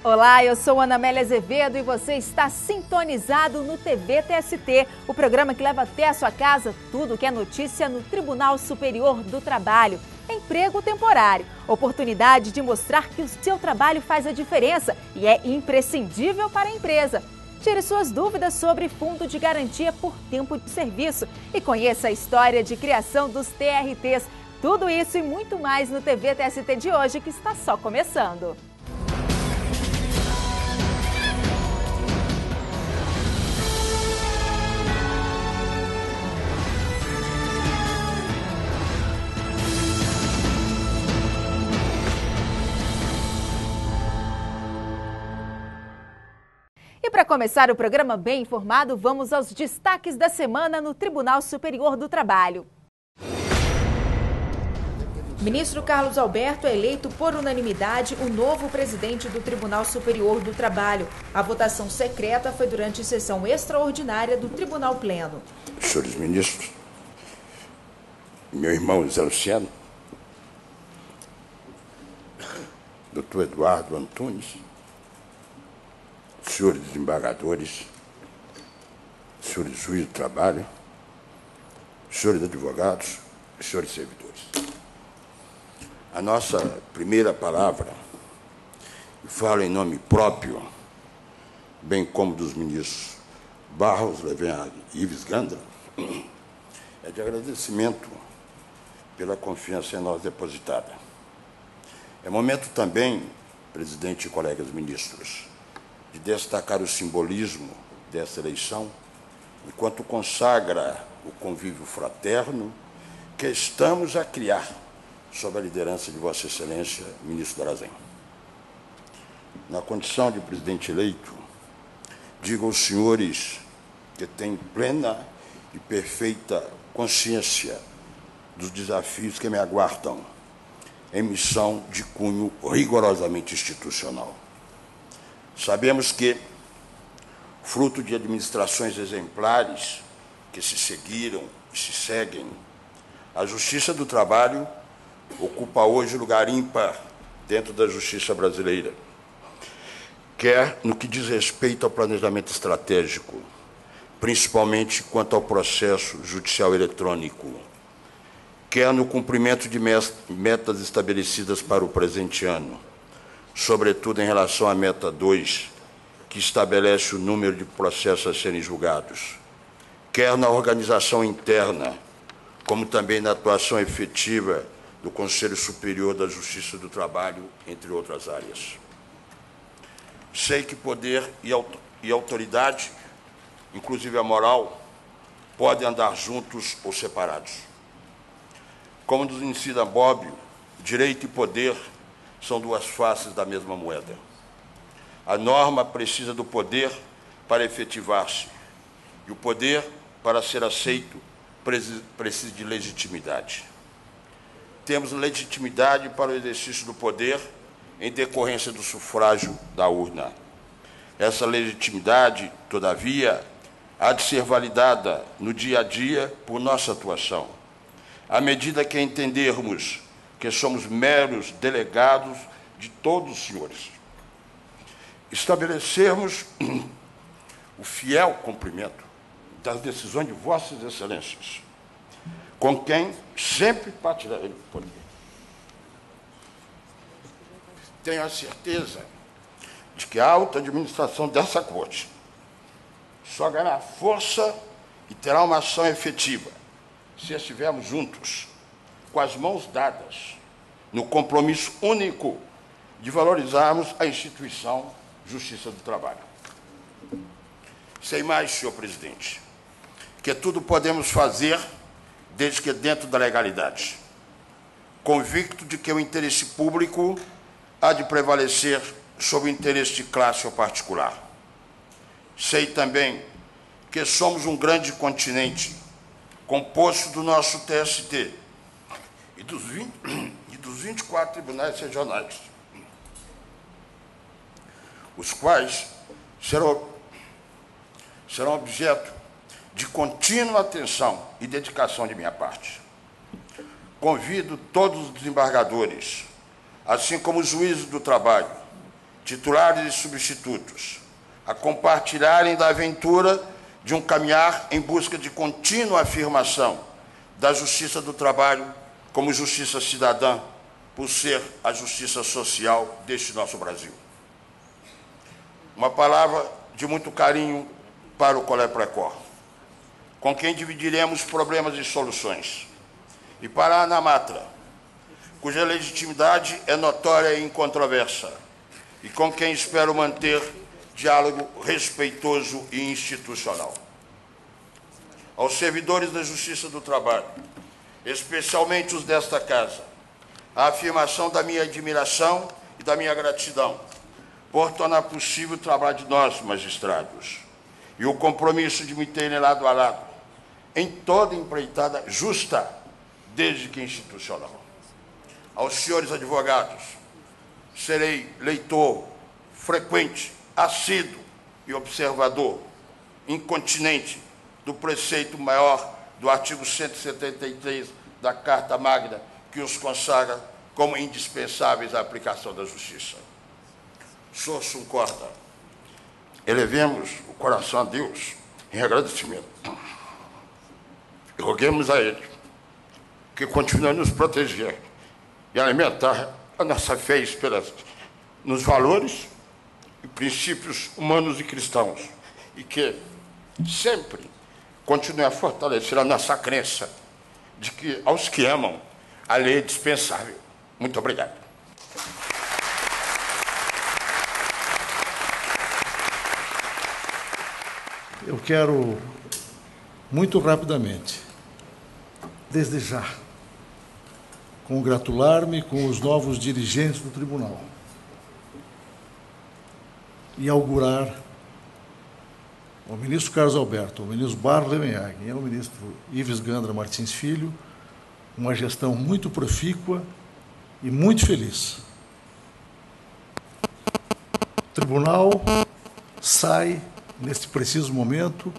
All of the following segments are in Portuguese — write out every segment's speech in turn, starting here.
Olá, eu sou Ana Amélia Azevedo e você está sintonizado no TV TST, o programa que leva até a sua casa tudo que é notícia no Tribunal Superior do Trabalho. Emprego temporário, oportunidade de mostrar que o seu trabalho faz a diferença e é imprescindível para a empresa. Tire suas dúvidas sobre Fundo de Garantia por Tempo de Serviço e conheça a história de criação dos TRTs. Tudo isso e muito mais no TV TST de hoje, que está só começando. E para começar o programa bem informado, vamos aos destaques da semana no Tribunal Superior do Trabalho. Ministro Carlos Alberto é eleito por unanimidade o novo presidente do Tribunal Superior do Trabalho. A votação secreta foi durante sessão extraordinária do Tribunal Pleno. Senhores ministros, meu irmão Zé Luciano, doutor Eduardo Antunes, senhores desembargadores, senhores juízes do trabalho, senhores advogados, senhores servidores. A nossa primeira palavra, e falo em nome próprio, bem como dos ministros Barros, Levian e Ives Gandra, é de agradecimento pela confiança em nós depositada. É momento também, presidente e colegas ministros, de destacar o simbolismo dessa eleição, enquanto consagra o convívio fraterno que estamos a criar sob a liderança de Vossa Excelência, ministro Darazem. Na condição de presidente eleito, digo aos senhores que têm plena e perfeita consciência dos desafios que me aguardam em missão de cunho rigorosamente institucional. Sabemos que, fruto de administrações exemplares que se seguiram e se seguem, a Justiça do Trabalho ocupa hoje lugar ímpar dentro da justiça brasileira, quer no que diz respeito ao planejamento estratégico, principalmente quanto ao processo judicial eletrônico, quer no cumprimento de metas estabelecidas para o presente ano, sobretudo em relação à meta 2, que estabelece o número de processos a serem julgados, quer na organização interna, como também na atuação efetiva do Conselho Superior da Justiça do Trabalho, entre outras áreas. Sei que poder e autoridade, inclusive a moral, podem andar juntos ou separados. Como nos ensina Bobbio, direito e poder são duas faces da mesma moeda. A norma precisa do poder para efetivar-se, e o poder, para ser aceito, precisa de legitimidade. Temos legitimidade para o exercício do poder em decorrência do sufrágio da urna. Essa legitimidade, todavia, há de ser validada no dia a dia por nossa atuação, à medida que entendermos que somos meros delegados de todos os senhores. Estabelecermos o fiel cumprimento das decisões de Vossas Excelências, com quem sempre partilharei o poder. Tenho a certeza de que a alta administração dessa Corte só ganhará força e terá uma ação efetiva se estivermos juntos, com as mãos dadas, no compromisso único de valorizarmos a instituição Justiça do Trabalho. Sei mais, senhor presidente, que tudo podemos fazer desde que dentro da legalidade, convicto de que o interesse público há de prevalecer sobre o interesse de classe ou particular. Sei também que somos um grande continente, composto do nosso TST e dos 24 tribunais regionais, os quais serão objeto de contínua atenção e dedicação de minha parte. Convido todos os desembargadores, assim como os juízes do trabalho, titulares e substitutos, a compartilharem da aventura de um caminhar em busca de contínua afirmação da justiça do trabalho como justiça cidadã, por ser a justiça social deste nosso Brasil. Uma palavra de muito carinho para o Colé Precor, com quem dividiremos problemas e soluções, e para a Anamatra, cuja legitimidade é notória e incontroversa, e com quem espero manter diálogo respeitoso e institucional. Aos servidores da Justiça do Trabalho, especialmente os desta casa, a afirmação da minha admiração e da minha gratidão por tornar possível o trabalho de nós, magistrados, e o compromisso de me terem lado a lado em toda empreitada justa, desde que institucional. Aos senhores advogados, serei leitor frequente, assíduo e observador, incontinente do preceito maior do artigo 173 da Carta Magna, que os consagra como indispensáveis à aplicação da justiça. Sursum corda, elevemos o coração a Deus em agradecimento. E roguemos a Ele que continue a nos proteger e alimentar a nossa fé e esperança nos valores e princípios humanos e cristãos, e que sempre continue a fortalecer a nossa crença de que, aos que amam, a lei é dispensável. Muito obrigado. Eu quero, muito rapidamente, desde já, congratular-me com os novos dirigentes do tribunal e augurar ao ministro Carlos Alberto, ao ministro Barros Levenhagen e ao ministro Ives Gandra Martins Filho uma gestão muito profícua e muito feliz. O tribunal sai, neste preciso momento,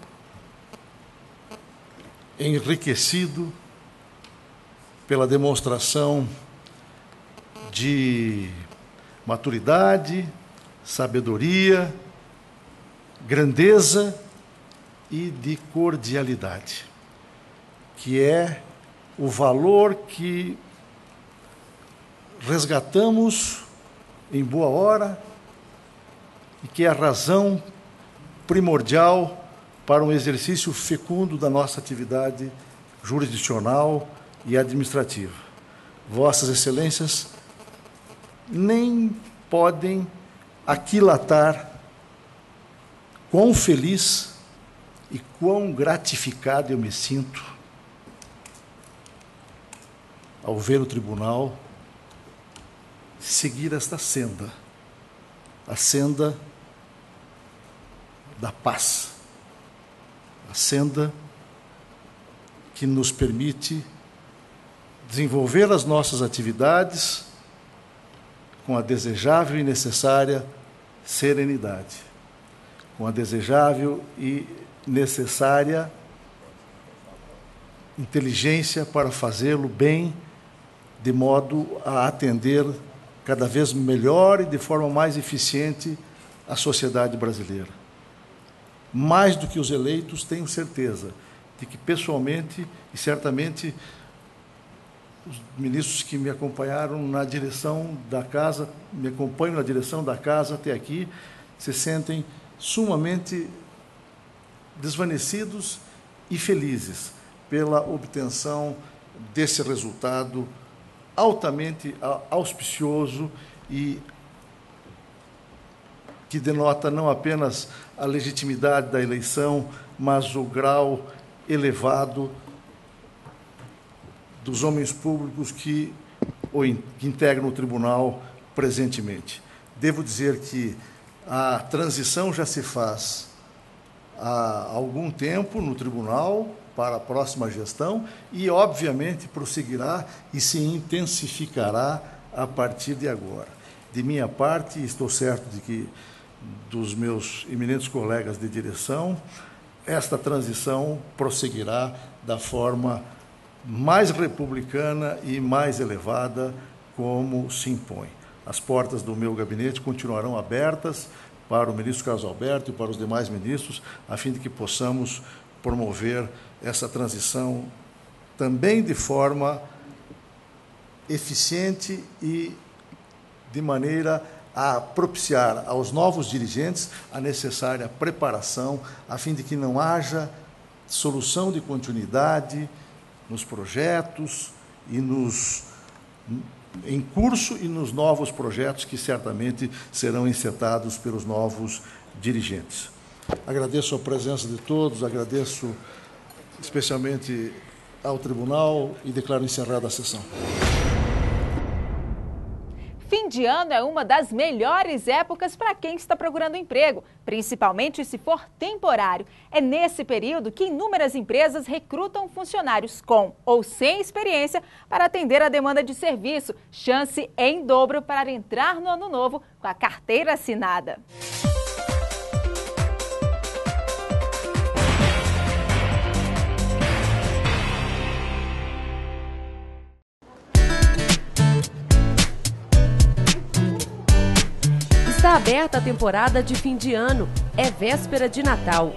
enriquecido pela demonstração de maturidade, sabedoria, grandeza e de cordialidade, que é o valor que resgatamos em boa hora e que é a razão primordial para um exercício fecundo da nossa atividade jurisdicional e administrativa. Vossas Excelências nem podem aquilatar quão feliz e quão gratificado eu me sinto ao ver o tribunal seguir esta senda, a senda da paz, a senda que nos permite desenvolver as nossas atividades com a desejável e necessária serenidade, com a desejável e necessária inteligência para fazê-lo bem, de modo a atender cada vez melhor e de forma mais eficiente a sociedade brasileira. Mais do que os eleitos, tenho certeza de que, pessoalmente e certamente, os ministros que me acompanharam na direção da casa, me acompanham na direção da casa até aqui, se sentem sumamente desvanecidos e felizes pela obtenção desse resultado altamente auspicioso e que denota não apenas a legitimidade da eleição, mas o grau elevado dos homens públicos que integram o tribunal presentemente. Devo dizer que a transição já se faz há algum tempo no tribunal para a próxima gestão e, obviamente, prosseguirá e se intensificará a partir de agora. De minha parte, estou certo de que dos meus eminentes colegas de direção, esta transição prosseguirá da forma mais republicana e mais elevada como se impõe. as portas do meu gabinete continuarão abertas para o ministro Carlos Alberto e para os demais ministros, a fim de que possamos promover essa transição também de forma eficiente e de maneira a propiciar aos novos dirigentes a necessária preparação, a fim de que não haja solução de continuidade nos projetos e em curso e nos novos projetos que certamente serão encetados pelos novos dirigentes. Agradeço a presença de todos, agradeço especialmente ao tribunal e declaro encerrada a sessão. Fim de ano é uma das melhores épocas para quem está procurando emprego, principalmente se for temporário. É nesse período que inúmeras empresas recrutam funcionários com ou sem experiência para atender a demanda de serviço. Chance em dobro para entrar no ano novo com a carteira assinada. Está aberta a temporada de fim de ano. É véspera de Natal.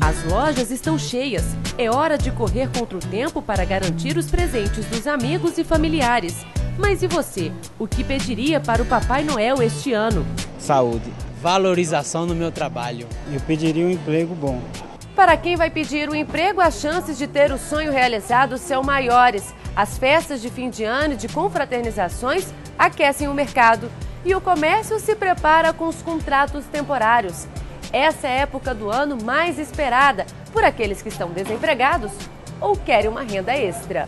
As lojas estão cheias. É hora de correr contra o tempo para garantir os presentes dos amigos e familiares. Mas e você? O que pediria para o Papai Noel este ano? Saúde, valorização no meu trabalho. Eu pediria um emprego bom. Para quem vai pedir o emprego, as chances de ter o sonho realizado são maiores. As festas de fim de ano e de confraternizações aquecem o mercado. E o comércio se prepara com os contratos temporários. Essa é a época do ano mais esperada por aqueles que estão desempregados ou querem uma renda extra.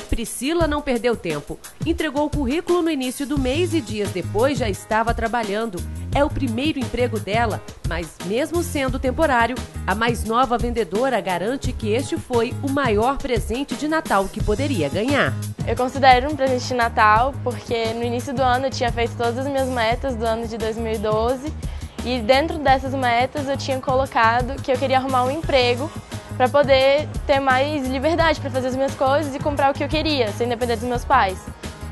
Priscila não perdeu tempo. Entregou o currículo no início do mês e dias depois já estava trabalhando. É o primeiro emprego dela, mas mesmo sendo temporário, a mais nova vendedora garante que este foi o maior presente de Natal que poderia ganhar. Eu considero um presente de Natal porque no início do ano eu tinha feito todas as minhas metas do ano de 2012 e dentro dessas metas eu tinha colocado que eu queria arrumar um emprego para poder ter mais liberdade para fazer as minhas coisas e comprar o que eu queria, sem depender dos meus pais.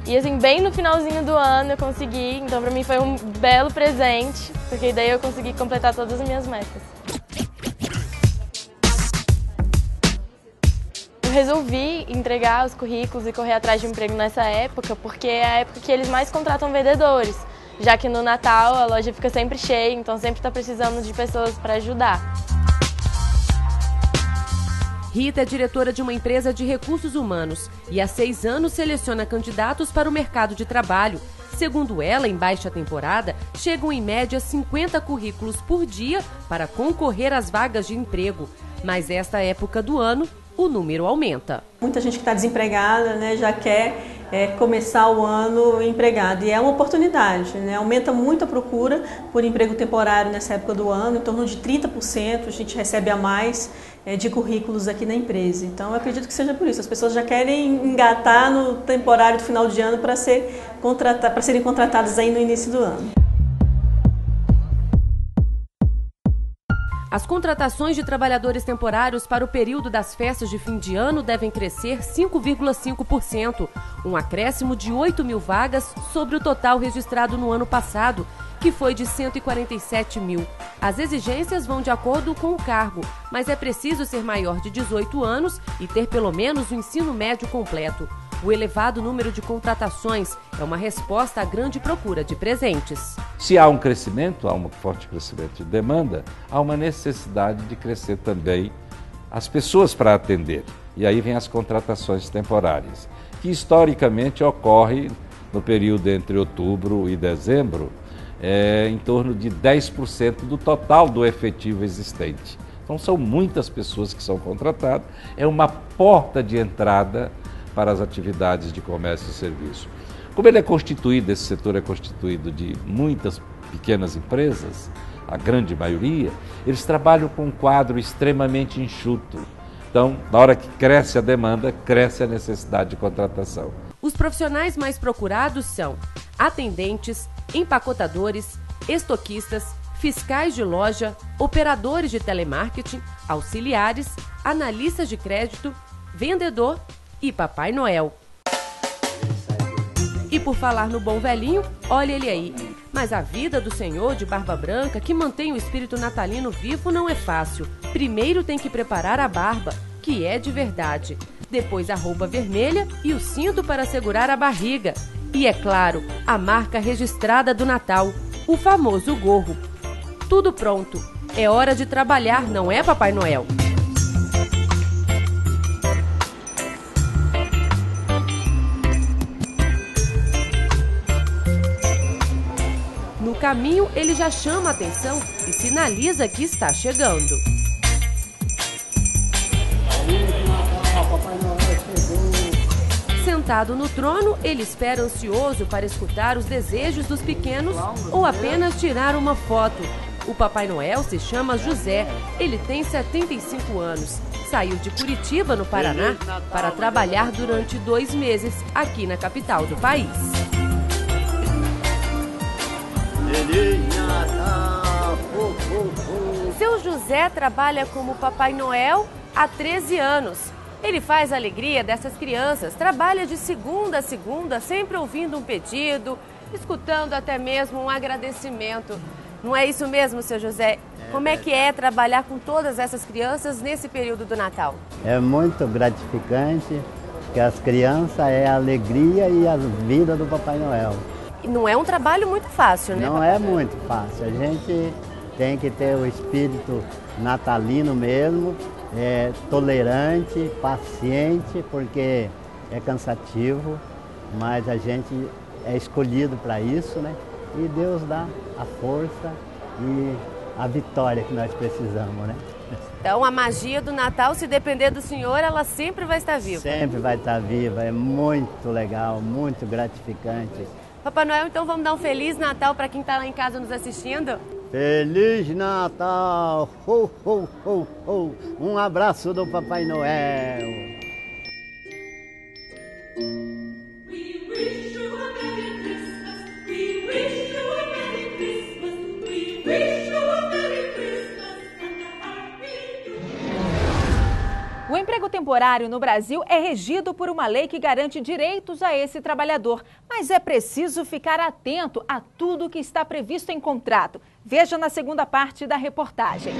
E assim, bem no finalzinho do ano eu consegui, então para mim foi um belo presente, porque daí eu consegui completar todas as minhas metas. Eu resolvi entregar os currículos e correr atrás de um emprego nessa época, porque é a época que eles mais contratam vendedores, já que no Natal a loja fica sempre cheia, então sempre está precisando de pessoas para ajudar. Rita é diretora de uma empresa de recursos humanos e há 6 anos seleciona candidatos para o mercado de trabalho. Segundo ela, em baixa temporada, chegam em média 50 currículos por dia para concorrer às vagas de emprego. Mas esta época do ano, o número aumenta. Muita gente que está desempregada, né, já quer começar o ano empregado e é uma oportunidade, né? Aumenta muito a procura por emprego temporário nessa época do ano, em torno de 30% a gente recebe a mais de currículos aqui na empresa. Então eu acredito que seja por isso, as pessoas já querem engatar no temporário do final de ano para serem contratadas aí no início do ano. As contratações de trabalhadores temporários para o período das festas de fim de ano devem crescer 5,5%, um acréscimo de 8 mil vagas sobre o total registrado no ano passado, que foi de 147 mil. As exigências vão de acordo com o cargo, mas é preciso ser maior de 18 anos e ter pelo menos o ensino médio completo. O elevado número de contratações é uma resposta à grande procura de presentes. Se há um crescimento, há um forte crescimento de demanda, há uma necessidade de crescer também as pessoas para atender. E aí vem as contratações temporárias, que historicamente ocorre no período entre outubro e dezembro, em torno de 10% do total do efetivo existente. Então são muitas pessoas que são contratadas, é uma porta de entrada para as atividades de comércio e serviço. Como ele é constituído, esse setor é constituído de muitas pequenas empresas, a grande maioria, eles trabalham com um quadro extremamente enxuto. Então, na hora que cresce a demanda, cresce a necessidade de contratação. Os profissionais mais procurados são atendentes, empacotadores, estoquistas, fiscais de loja, operadores de telemarketing, auxiliares, analistas de crédito, vendedor e Papai Noel. E por falar no bom velhinho, olha ele aí. Mas a vida do senhor de barba branca, que mantém o espírito natalino vivo, não é fácil. Primeiro tem que preparar a barba, que é de verdade. Depois a roupa vermelha e o cinto para segurar a barriga. E, é claro, a marca registrada do Natal, o famoso gorro. Tudo pronto. É hora de trabalhar, não é, Papai Noel? No caminho, ele já chama a atenção e sinaliza que está chegando. Sentado no trono, ele espera ansioso para escutar os desejos dos pequenos ou apenas tirar uma foto. O Papai Noel se chama José. Ele tem 75 anos. Saiu de Curitiba, no Paraná, para trabalhar durante 2 meses aqui na capital do país. Seu José trabalha como Papai Noel há 13 anos. Ele faz a alegria dessas crianças, trabalha de segunda a segunda, sempre ouvindo um pedido, escutando até mesmo um agradecimento. Não é isso mesmo, seu José? Como é que é trabalhar com todas essas crianças nesse período do Natal? É muito gratificante, porque as crianças é a alegria e a vida do Papai Noel. Não é um trabalho muito fácil, né? Não é muito fácil. A gente tem que ter o espírito natalino mesmo, tolerante, paciente, porque é cansativo, mas a gente é escolhido para isso, né? E Deus dá a força e a vitória que nós precisamos, né? Então a magia do Natal, se depender do Senhor, ela sempre vai estar viva. Sempre vai estar viva, é muito legal, muito gratificante. Papai Noel, então vamos dar um Feliz Natal para quem está lá em casa nos assistindo? Feliz Natal! Ho, ho, ho, ho. Um abraço do Papai Noel! O emprego temporário no Brasil é regido por uma lei que garante direitos a esse trabalhador, mas é preciso ficar atento a tudo que está previsto em contrato. Veja na segunda parte da reportagem.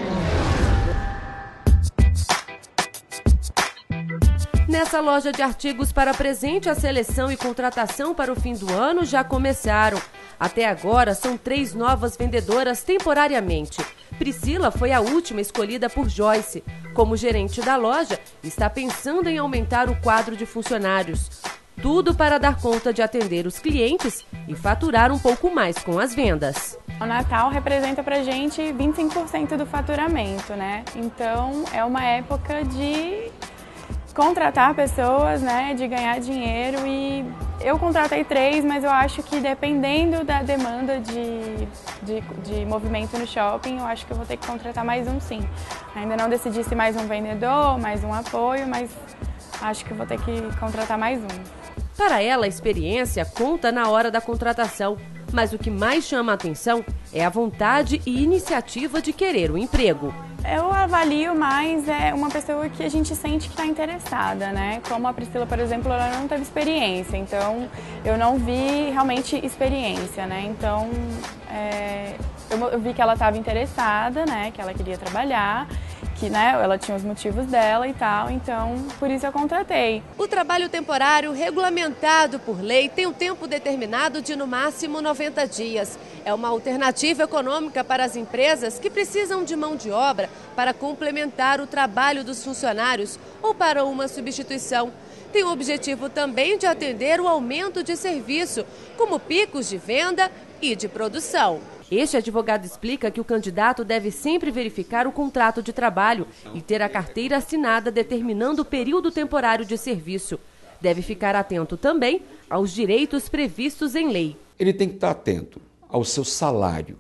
Nessa loja de artigos para presente, a seleção e contratação para o fim do ano já começaram. Até agora, são 3 novas vendedoras temporariamente. Priscila foi a última escolhida por Joyce. Como gerente da loja, está pensando em aumentar o quadro de funcionários. Tudo para dar conta de atender os clientes e faturar um pouco mais com as vendas. O Natal representa pra gente 25% do faturamento, né? Então, é uma época de contratar pessoas, né, de ganhar dinheiro, e eu contratei 3, mas eu acho que dependendo da demanda de movimento no shopping, eu acho que eu vou ter que contratar mais um, sim. Ainda não decidi se mais um vendedor, mais um apoio, mas acho que eu vou ter que contratar mais um. Para ela, a experiência conta na hora da contratação, mas o que mais chama a atenção é a vontade e iniciativa de querer o emprego. Eu avalio mais uma pessoa que a gente sente que está interessada, né? Como a Priscila, por exemplo, ela não teve experiência, então eu não vi realmente experiência, né? Então eu vi que ela estava interessada, né? Que ela queria trabalhar, que, né, ela tinha os motivos dela e tal, então por isso eu contratei. O trabalho temporário regulamentado por lei tem um tempo determinado de no máximo 90 dias. É uma alternativa econômica para as empresas que precisam de mão de obra para complementar o trabalho dos funcionários ou para uma substituição. Tem o objetivo também de atender o aumento de serviço, como picos de venda e de produção. Este advogado explica que o candidato deve sempre verificar o contrato de trabalho e ter a carteira assinada determinando o período temporário de serviço. Deve ficar atento também aos direitos previstos em lei. Ele tem que estar atento ao seu salário.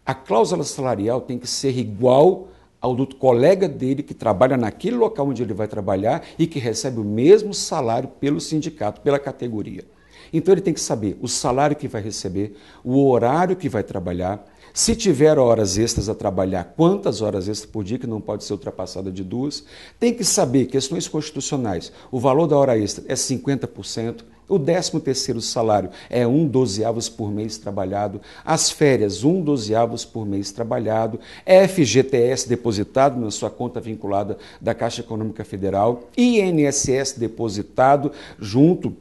A cláusula salarial tem que ser igual ao do colega dele que trabalha naquele local onde ele vai trabalhar e que recebe o mesmo salário pelo sindicato, pela categoria. Então ele tem que saber o salário que vai receber, o horário que vai trabalhar, Se tiver horas extras a trabalhar, quantas horas extras por dia, que não pode ser ultrapassada de 2. Tem que saber, questões constitucionais, o valor da hora extra é 50%, o 13º salário é 1/12 por mês trabalhado, as férias 1/12 por mês trabalhado, FGTS depositado na sua conta vinculada da Caixa Econômica Federal, INSS depositado junto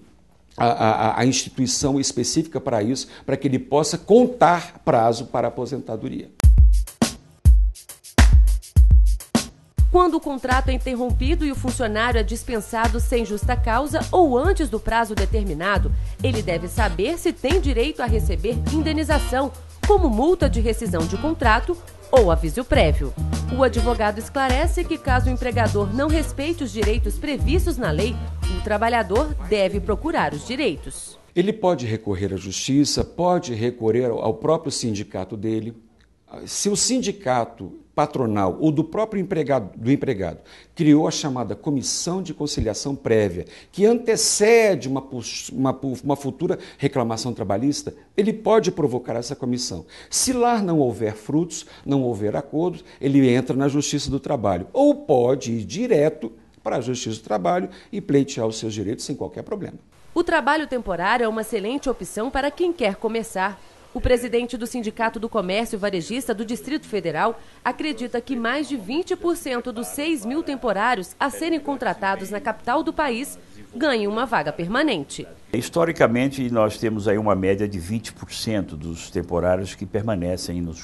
a instituição específica para isso, para que ele possa contar prazo para a aposentadoria. Quando o contrato é interrompido e o funcionário é dispensado sem justa causa ou antes do prazo determinado, ele deve saber se tem direito a receber indenização, como multa de rescisão de contrato ou aviso prévio. O advogado esclarece que, caso o empregador não respeite os direitos previstos na lei, o trabalhador deve procurar os direitos. Ele pode recorrer à justiça, pode recorrer ao próprio sindicato dele. Se o sindicato patronal ou do próprio empregado criou a chamada comissão de conciliação prévia, que antecede uma futura reclamação trabalhista, ele pode provocar essa comissão. Se lá não houver frutos, não houver acordos, ele entra na Justiça do Trabalho ou pode ir direto para a Justiça do Trabalho e pleitear os seus direitos sem qualquer problema. O trabalho temporário é uma excelente opção para quem quer começar. O presidente do Sindicato do Comércio Varejista do Distrito Federal acredita que mais de 20% dos 6.000 temporários a serem contratados na capital do país ganhem uma vaga permanente. Historicamente, nós temos aí uma média de 20% dos temporários que permanecem no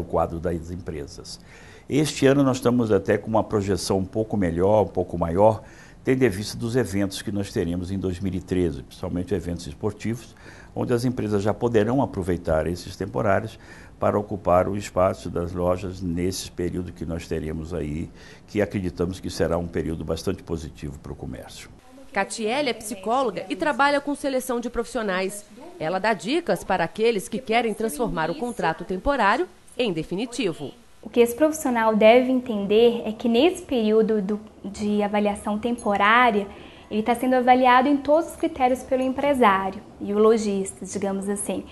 quadro das empresas. Este ano nós estamos até com uma projeção um pouco melhor, um pouco maior, tendo em vista dos eventos que nós teremos em 2013, principalmente eventos esportivos, onde as empresas já poderão aproveitar esses temporários para ocupar o espaço das lojas nesse período que nós teremos aí, que acreditamos que será um período bastante positivo para o comércio. Catiele é psicóloga e trabalha com seleção de profissionais. Ela dá dicas para aqueles que querem transformar o contrato temporário em definitivo. O que esse profissional deve entender é que nesse período de avaliação temporária, ele está sendo avaliado em todos os critérios pelo empresário e o lojista, digamos assim.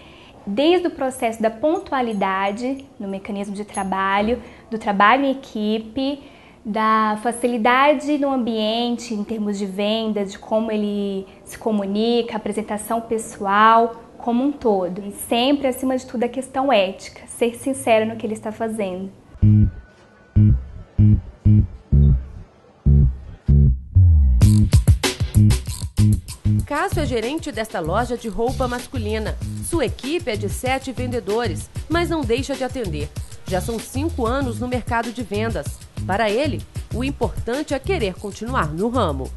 Desde o processo da pontualidade no mecanismo de trabalho, do trabalho em equipe, da facilidade no ambiente em termos de venda, de como ele se comunica, apresentação pessoal, como um todo. E sempre, acima de tudo, a questão ética, ser sincero no que ele está fazendo. Cássio é gerente desta loja de roupa masculina. Sua equipe é de 7 vendedores, mas não deixa de atender. Já são 5 anos no mercado de vendas. Para ele, o importante é querer continuar no ramo.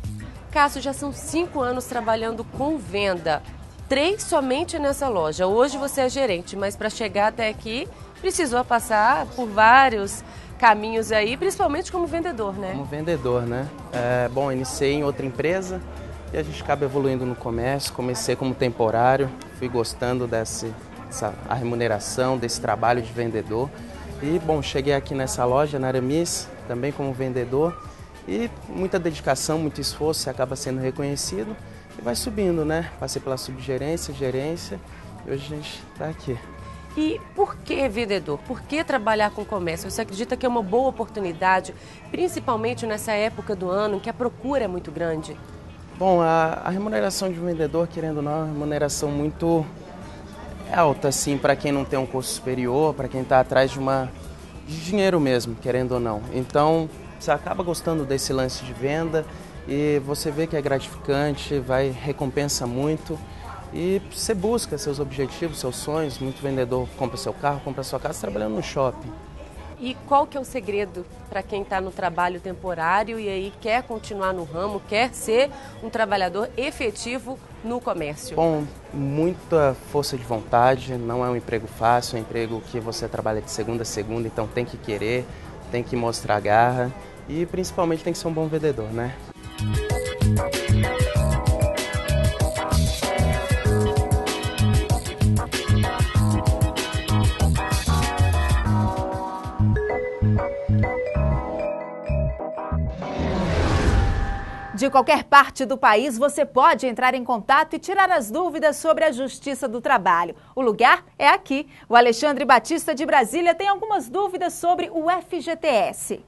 Cássio, já são 5 anos trabalhando com venda. 3 somente nessa loja. Hoje você é gerente, mas para chegar até aqui, precisou passar por vários caminhos aí, principalmente como vendedor, né? Como vendedor, né? Bom, iniciei em outra empresa e a gente acaba evoluindo no comércio. Comecei como temporário, fui gostando a remuneração, desse trabalho de vendedor. E, bom, cheguei aqui nessa loja, na Aramis, também como vendedor. E muita dedicação, muito esforço, você acaba sendo reconhecido e vai subindo, né? Passei pela subgerência, gerência e hoje a gente está aqui. E por que vendedor? Por que trabalhar com comércio? Você acredita que é uma boa oportunidade, principalmente nessa época do ano em que a procura é muito grande? Bom, a remuneração de um vendedor, querendo ou não, é uma remuneração muito alta, assim, para quem não tem um curso superior, para quem está atrás de dinheiro mesmo, querendo ou não. Então, você acaba gostando desse lance de venda e você vê que é gratificante, recompensa muito. E você busca seus objetivos, seus sonhos. Muito vendedor compra seu carro, compra sua casa trabalhando no shopping. E qual que é o segredo para quem está no trabalho temporário e aí quer continuar no ramo, quer ser um trabalhador efetivo no comércio? Bom, muita força de vontade, não é um emprego fácil, é um emprego que você trabalha de segunda a segunda, então tem que querer, tem que mostrar garra e principalmente tem que ser um bom vendedor, né? De qualquer parte do país, você pode entrar em contato e tirar as dúvidas sobre a Justiça do Trabalho. O lugar é aqui. O Alexandre Batista de Brasília tem algumas dúvidas sobre o FGTS.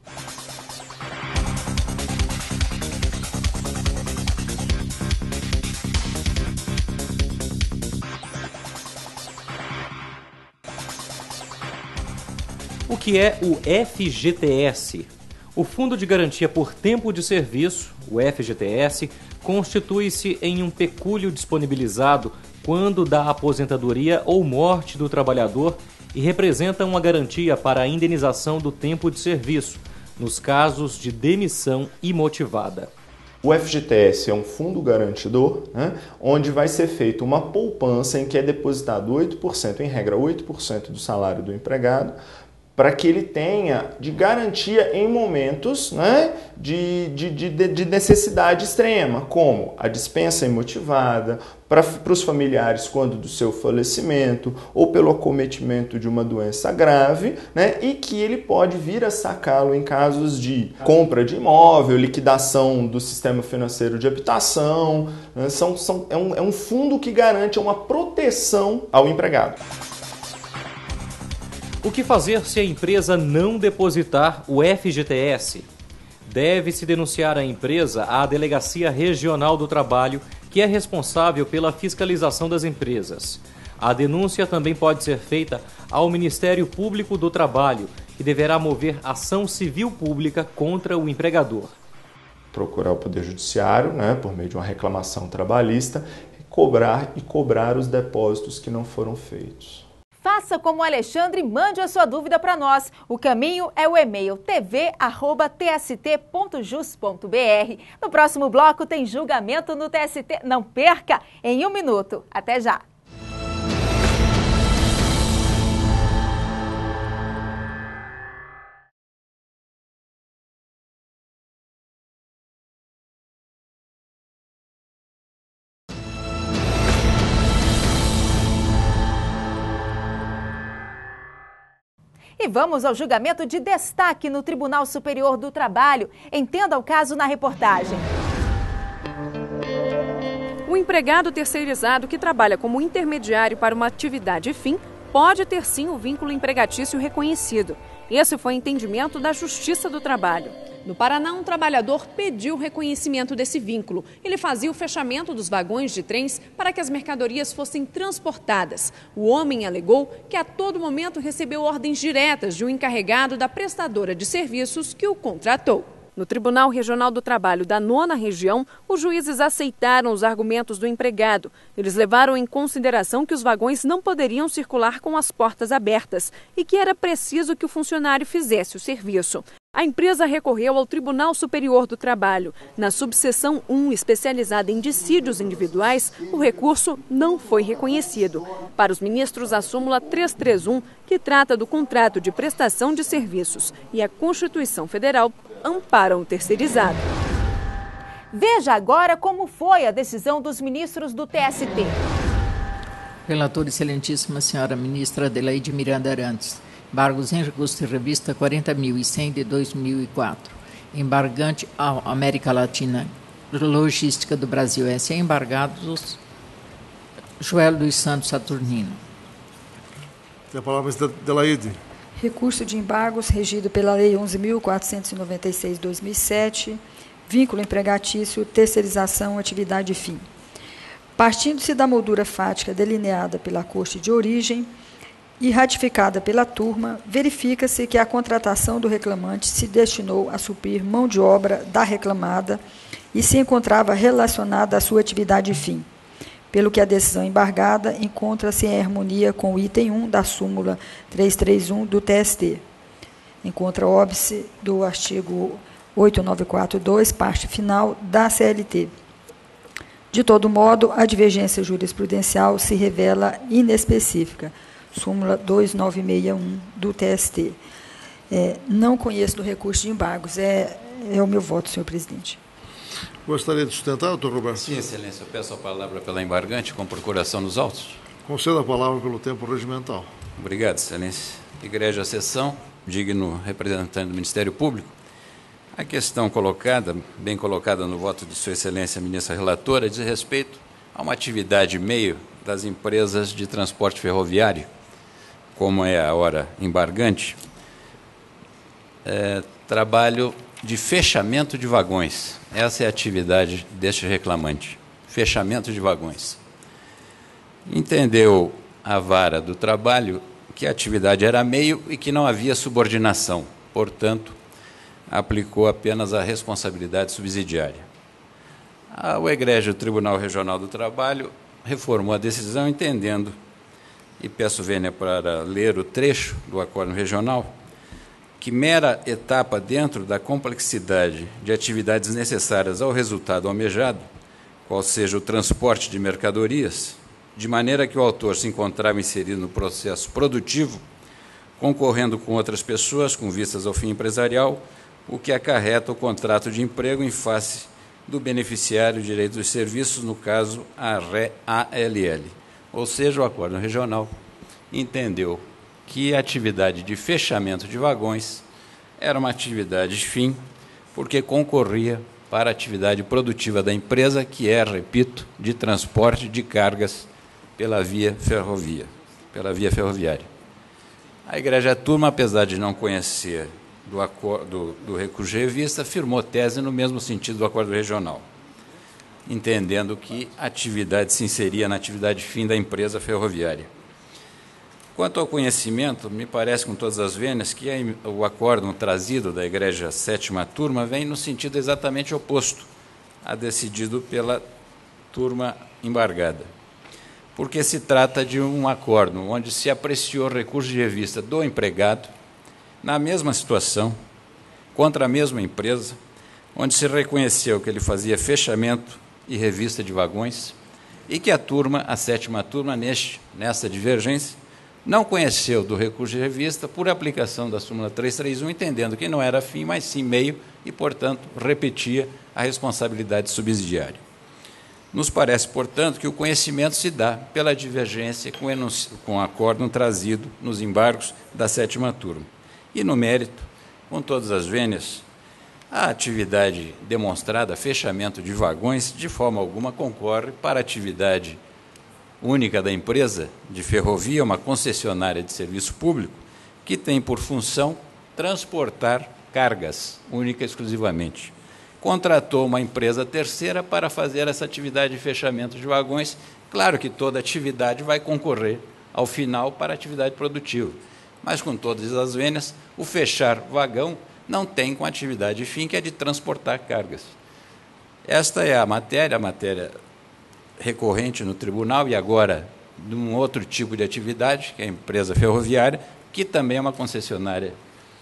O que é o FGTS? O Fundo de Garantia por Tempo de Serviço, o FGTS, constitui-se em um pecúlio disponibilizado quando da aposentadoria ou morte do trabalhador e representa uma garantia para a indenização do tempo de serviço, nos casos de demissão imotivada. O FGTS é um fundo garantidor, onde vai ser feita uma poupança em que é depositado 8%, em regra 8% do salário do empregado, para que ele tenha de garantia em momentos de necessidade extrema, como a dispensa imotivada, para os familiares quando do seu falecimento ou pelo acometimento de uma doença grave, e que ele pode vir a sacá-lo em casos de compra de imóvel, liquidação do sistema financeiro de habitação. É um fundo que garante uma proteção ao empregado. O que fazer se a empresa não depositar o FGTS? Deve-se denunciar a empresa à Delegacia Regional do Trabalho, que é responsável pela fiscalização das empresas. A denúncia também pode ser feita ao Ministério Público do Trabalho, que deverá mover ação civil pública contra o empregador. Procurar o Poder Judiciário, por meio de uma reclamação trabalhista, cobrar os depósitos que não foram feitos. Faça como o Alexandre e mande a sua dúvida para nós. O caminho é o e-mail tv@tst.jus.br. No próximo bloco tem julgamento no TST. Não perca, em 1 minuto. Até já. E vamos ao julgamento de destaque no Tribunal Superior do Trabalho. Entenda o caso na reportagem. O empregado terceirizado que trabalha como intermediário para uma atividade fim pode ter sim o vínculo empregatício reconhecido. Esse foi o entendimento da Justiça do Trabalho. No Paraná, um trabalhador pediu o reconhecimento desse vínculo. Ele fazia o fechamento dos vagões de trens para que as mercadorias fossem transportadas. O homem alegou que a todo momento recebeu ordens diretas de um encarregado da prestadora de serviços que o contratou. No Tribunal Regional do Trabalho da 9ª Região, os juízes aceitaram os argumentos do empregado. Eles levaram em consideração que os vagões não poderiam circular com as portas abertas e que era preciso que o funcionário fizesse o serviço. A empresa recorreu ao Tribunal Superior do Trabalho. Na subseção 1, especializada em dissídios individuais, o recurso não foi reconhecido. Para os ministros, a súmula 331, que trata do contrato de prestação de serviços, e a Constituição Federal amparam o terceirizado. Veja agora como foi a decisão dos ministros do TST. Relator, excelentíssima senhora ministra Adelaide Miranda Arantes. Embargos em recurso de revista 40.100 de 2004. Embargante à América Latina Logística do Brasil S. Embargados Joel dos Santos Saturnino. Tem a palavra, Adelaide. Recurso de embargos regido pela Lei 11.496/2007, vínculo empregatício, terceirização, atividade fim. Partindo-se da moldura fática delineada pela Corte de Origem e ratificada pela turma, verifica-se que a contratação do reclamante se destinou a suprir mão de obra da reclamada e se encontrava relacionada à sua atividade fim, pelo que a decisão embargada encontra-se em harmonia com o item 1 da súmula 331 do TST. Encontra óbice do artigo 8942, parte final da CLT. De todo modo, a divergência jurisprudencial se revela inespecífica. Súmula 2961 do TST. Não conheço do recurso de embargos. É o meu voto, senhor presidente. Gostaria de sustentar, doutor Roberto? Sim, excelência. Eu peço a palavra pela embargante com procuração nos autos. Conceda a palavra pelo tempo regimental. Obrigado, excelência. Egrégia sessão, digno representante do Ministério Público. A questão colocada, bem colocada no voto de Sua Excelência, ministra relatora, diz respeito a uma atividade meio das empresas de transporte ferroviário, como é a hora embargante, trabalho de fechamento de vagões. Essa é a atividade deste reclamante, fechamento de vagões. Entendeu a vara do trabalho que a atividade era meio e que não havia subordinação, portanto, aplicou apenas a responsabilidade subsidiária. O egrégio Tribunal Regional do Trabalho reformou a decisão entendendo, e peço vênia para ler o trecho do Acordo Regional, que mera etapa dentro da complexidade de atividades necessárias ao resultado almejado, qual seja o transporte de mercadorias, de maneira que o autor se encontrava inserido no processo produtivo, concorrendo com outras pessoas com vistas ao fim empresarial, o que acarreta o contrato de emprego em face do beneficiário de direito dos serviços, no caso, a ALL. Ou seja, o Acordo Regional entendeu que a atividade de fechamento de vagões era uma atividade fim, porque concorria para a atividade produtiva da empresa, que é, repito, de transporte de cargas pela via ferroviária. A Igreja Turma, apesar de não conhecer do recurso de revista, firmou tese no mesmo sentido do Acordo Regional, entendendo que a atividade se inseria na atividade fim da empresa ferroviária. Quanto ao conhecimento, me parece com todas as vênias que o acórdão trazido da Igreja Sétima Turma vem no sentido exatamente oposto a decidido pela turma embargada, porque se trata de um acórdão onde se apreciou recurso de revista do empregado na mesma situação, contra a mesma empresa, onde se reconheceu que ele fazia fechamento e revista de vagões e que a sétima turma, nessa divergência, não conheceu do recurso de revista por aplicação da súmula 331, entendendo que não era fim, mas sim meio, e, portanto, repetia a responsabilidade subsidiária. Nos parece, portanto, que o conhecimento se dá pela divergência com o acórdão trazido nos embargos da sétima turma. E, no mérito, com todas as vênias, a atividade demonstrada, fechamento de vagões, de forma alguma concorre para a atividade única da empresa de ferrovia, uma concessionária de serviço público, que tem por função transportar cargas, única e exclusivamente. Contratou uma empresa terceira para fazer essa atividade de fechamento de vagões. Claro que toda atividade vai concorrer, ao final, para a atividade produtiva. Mas, com todas as vênias, o fechar vagão não tem com a atividade fim, que é de transportar cargas. Esta é a matéria recorrente no tribunal, e agora de um outro tipo de atividade, que é a empresa ferroviária, que também é uma concessionária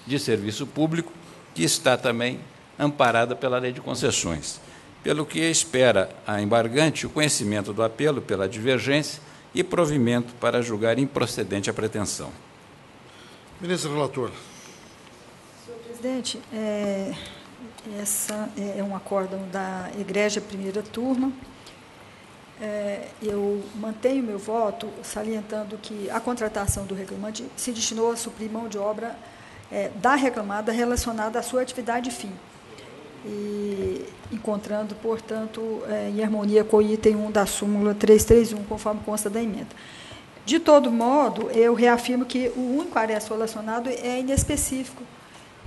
de serviço público, que está também amparada pela lei de concessões. Pelo que espera a embargante o conhecimento do apelo pela divergência e provimento para julgar improcedente a pretensão. Ministro relator. Senhor presidente, essa é um acórdão da Igreja Primeira Turma. Eu mantenho meu voto, salientando que a contratação do reclamante se destinou a suprir mão de obra da reclamada relacionada à sua atividade fim, e encontrando, portanto, em harmonia com o item 1 da súmula 331, conforme consta da emenda. De todo modo, eu reafirmo que o único aresto relacionado é inespecífico,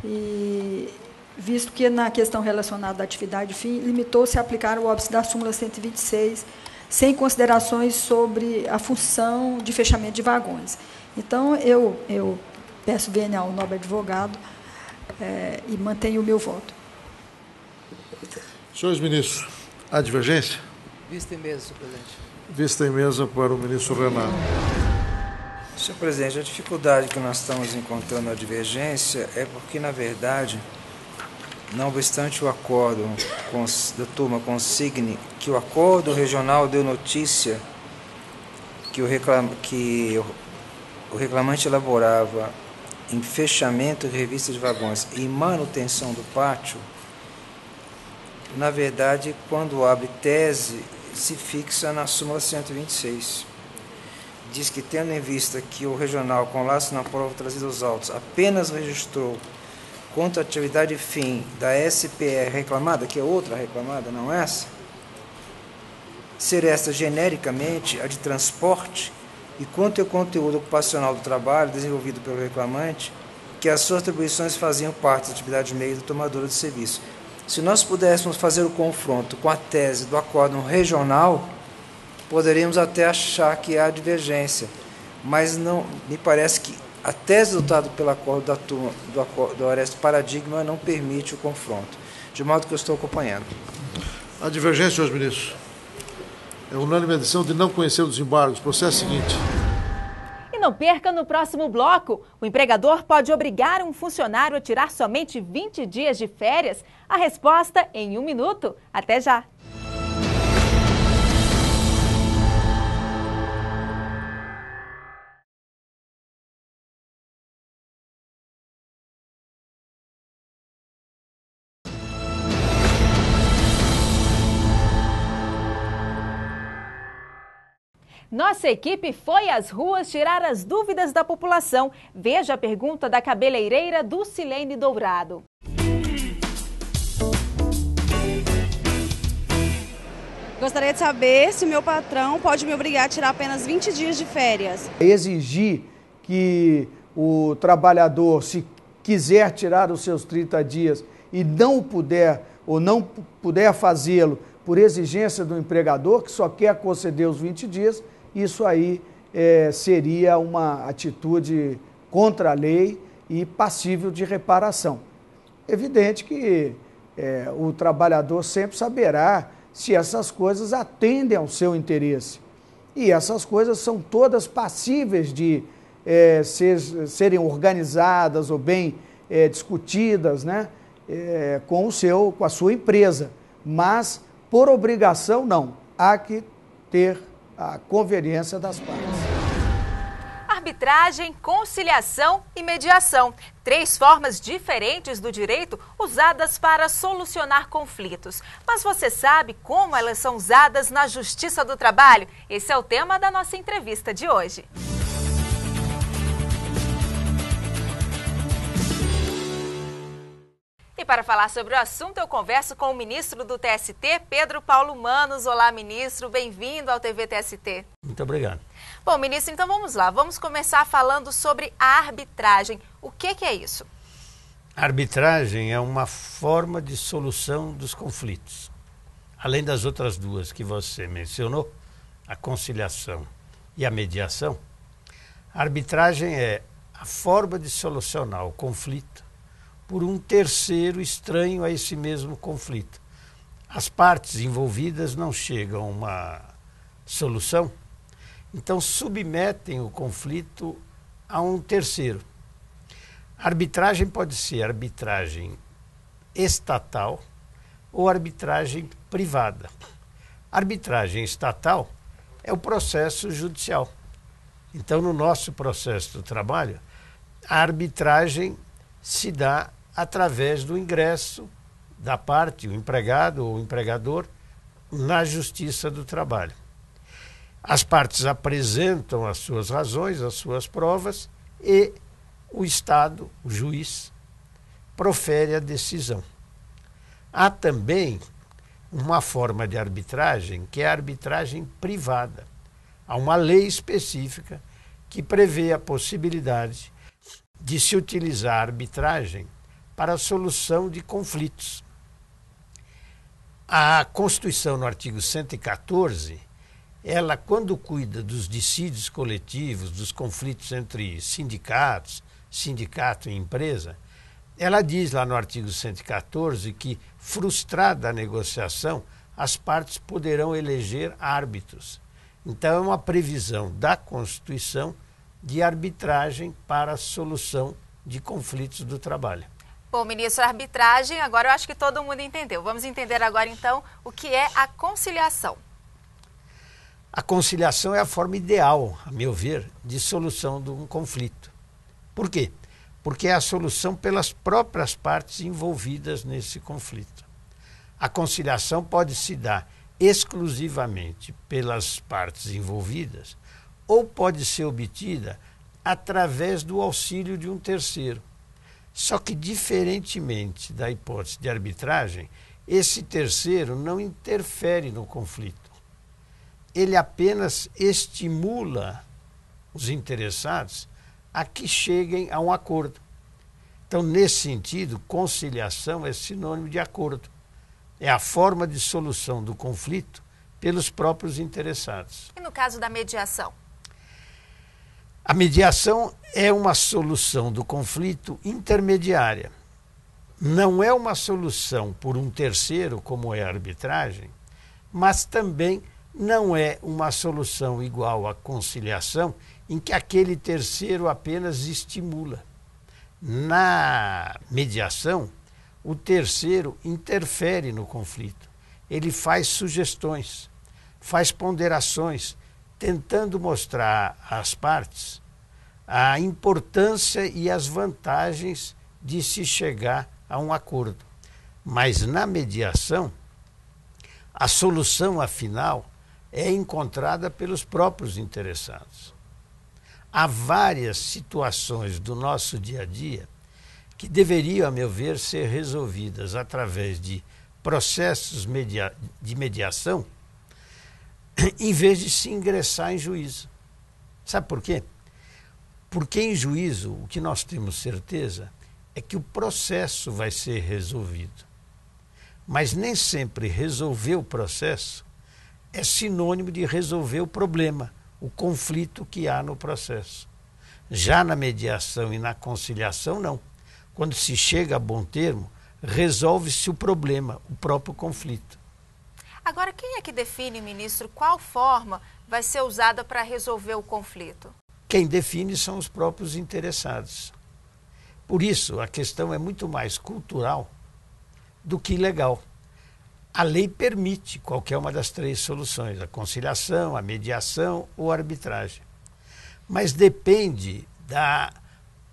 e visto que na questão relacionada à atividade fim, limitou-se a aplicar o óbice da súmula 126, sem considerações sobre a função de fechamento de vagões. Então, eu peço vênia ao nobre advogado e mantenho o meu voto. Senhores ministros, há divergência? Vista em mesa, senhor presidente. Vista em mesa para o ministro Renato. Senhor presidente, a dificuldade que nós estamos encontrando na divergência é porque, na verdade, não obstante o acordo da turma consigne que o acordo regional deu notícia que o reclamante elaborava em fechamento e revista de vagões e manutenção do pátio, na verdade, quando abre tese, se fixa na súmula 126. Diz que, tendo em vista que o regional, com laço na prova trazido aos autos, apenas registrou quanto à atividade fim da SPR reclamada, que é outra reclamada, não essa, ser essa genericamente a de transporte, e quanto ao conteúdo ocupacional do trabalho desenvolvido pelo reclamante, que as suas atribuições faziam parte da atividade meio do tomador de serviço. Se nós pudéssemos fazer o confronto com a tese do acórdão regional, poderíamos até achar que há divergência, mas não, me parece que a tese adotada pelo acordo da turma do Orestes Paradigma não permite o confronto, de modo que eu estou acompanhando. A divergência, senhores ministros, é unânime a decisão de não conhecer os embargos. Processo seguinte. E não perca no próximo bloco. O empregador pode obrigar um funcionário a tirar somente 20 dias de férias? A resposta em 1 minuto. Até já! Nossa equipe foi às ruas tirar as dúvidas da população. Veja a pergunta da cabeleireira Dulcilene Dourado. Gostaria de saber se o meu patrão pode me obrigar a tirar apenas 20 dias de férias. Exigir que o trabalhador, se quiser tirar os seus 30 dias e não puder ou não puder fazê-lo por exigência do empregador, que só quer conceder os 20 dias, isso aí seria uma atitude contra a lei e passível de reparação. Evidente que o trabalhador sempre saberá se essas coisas atendem ao seu interesse. E essas coisas são todas passíveis de serem organizadas ou bem discutidas, né, com a sua empresa. Mas, por obrigação, não. Há que ter a conveniência das partes. Arbitragem, conciliação e mediação. 3 formas diferentes do direito usadas para solucionar conflitos. Mas você sabe como elas são usadas na Justiça do Trabalho? Esse é o tema da nossa entrevista de hoje. E para falar sobre o assunto, eu converso com o ministro do TST, Pedro Paulo Manos. Olá, ministro, bem-vindo ao TV TST. Muito obrigado. Bom, ministro, então vamos lá. Vamos começar falando sobre a arbitragem. O que é isso? A arbitragem é uma forma de solução dos conflitos. Além das outras duas que você mencionou, a conciliação e a mediação, a arbitragem é a forma de solucionar o conflito por um terceiro estranho a esse mesmo conflito. As partes envolvidas não chegam a uma solução, então submetem o conflito a um terceiro. A arbitragem pode ser arbitragem estatal ou arbitragem privada. A arbitragem estatal é o processo judicial. Então, no nosso processo do trabalho, a arbitragem se dá através do ingresso da parte, o empregado ou o empregador, na Justiça do Trabalho. As partes apresentam as suas razões, as suas provas e o Estado, o juiz, profere a decisão. Há também uma forma de arbitragem que é a arbitragem privada. Há uma lei específica que prevê a possibilidade de se utilizar a arbitragem para a solução de conflitos. A Constituição, no artigo 114, ela, quando cuida dos dissídios coletivos, dos conflitos entre sindicatos, sindicato e empresa, ela diz lá no artigo 114 que, frustrada a negociação, as partes poderão eleger árbitros. Então, é uma previsão da Constituição de arbitragem para a solução de conflitos do trabalho. Bom, ministro, a arbitragem, agora eu acho que todo mundo entendeu. Vamos entender agora, então, o que é a conciliação. A conciliação é a forma ideal, a meu ver, de solução de um conflito. Por quê? Porque é a solução pelas próprias partes envolvidas nesse conflito. A conciliação pode se dar exclusivamente pelas partes envolvidas ou pode ser obtida através do auxílio de um terceiro. Só que, diferentemente da hipótese de arbitragem, esse terceiro não interfere no conflito. Ele apenas estimula os interessados a que cheguem a um acordo. Então, nesse sentido, conciliação é sinônimo de acordo. É a forma de solução do conflito pelos próprios interessados. E no caso da mediação? A mediação é uma solução do conflito intermediária. Não é uma solução por um terceiro, como é a arbitragem, mas também não é uma solução igual à conciliação, em que aquele terceiro apenas estimula. Na mediação, o terceiro interfere no conflito. Ele faz sugestões, faz ponderações, tentando mostrar às partes a importância e as vantagens de se chegar a um acordo. Mas na mediação, a solução afinal é encontrada pelos próprios interessados. Há várias situações do nosso dia a dia que deveriam, a meu ver, ser resolvidas através de processos de mediação, em vez de se ingressar em juízo. Sabe por quê? Porque em juízo o que nós temos certeza é que o processo vai ser resolvido. Mas nem sempre resolver o processo é sinônimo de resolver o problema, o conflito que há no processo. Já na mediação e na conciliação, não. Quando se chega a bom termo, resolve-se o problema, o próprio conflito. Agora, quem é que define, ministro, qual forma vai ser usada para resolver o conflito? Quem define são os próprios interessados. Por isso, a questão é muito mais cultural do que legal. A lei permite qualquer uma das três soluções, a conciliação, a mediação ou a arbitragem. Mas depende da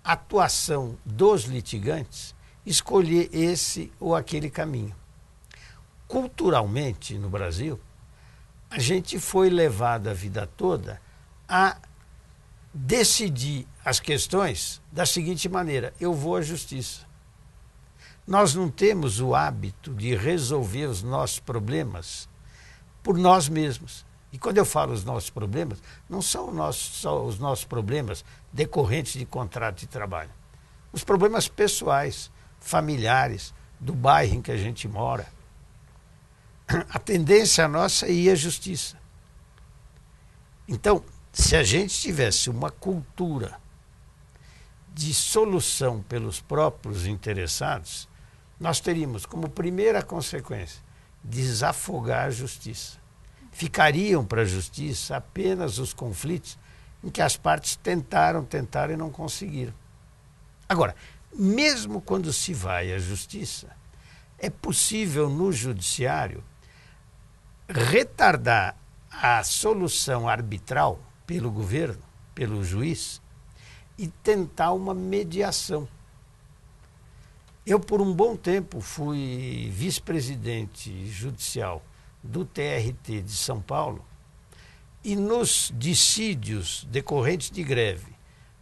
atuação dos litigantes escolher esse ou aquele caminho. Culturalmente, no Brasil, a gente foi levado a vida toda a decidir as questões da seguinte maneira: eu vou à justiça. Nós não temos o hábito de resolver os nossos problemas por nós mesmos. E quando eu falo os nossos problemas, não são só os nossos problemas decorrentes de contrato de trabalho. Os problemas pessoais, familiares, do bairro em que a gente mora. A tendência nossa é ir à justiça. Então, se a gente tivesse uma cultura de solução pelos próprios interessados, nós teríamos como primeira consequência desafogar a justiça. Ficariam para a justiça apenas os conflitos em que as partes tentaram e não conseguiram. Agora, mesmo quando se vai à justiça, é possível no judiciário retardar a solução arbitral pelo governo, pelo juiz, e tentar uma mediação. Eu, por um bom tempo, fui vice-presidente judicial do TRT de São Paulo, e nos dissídios decorrentes de greve,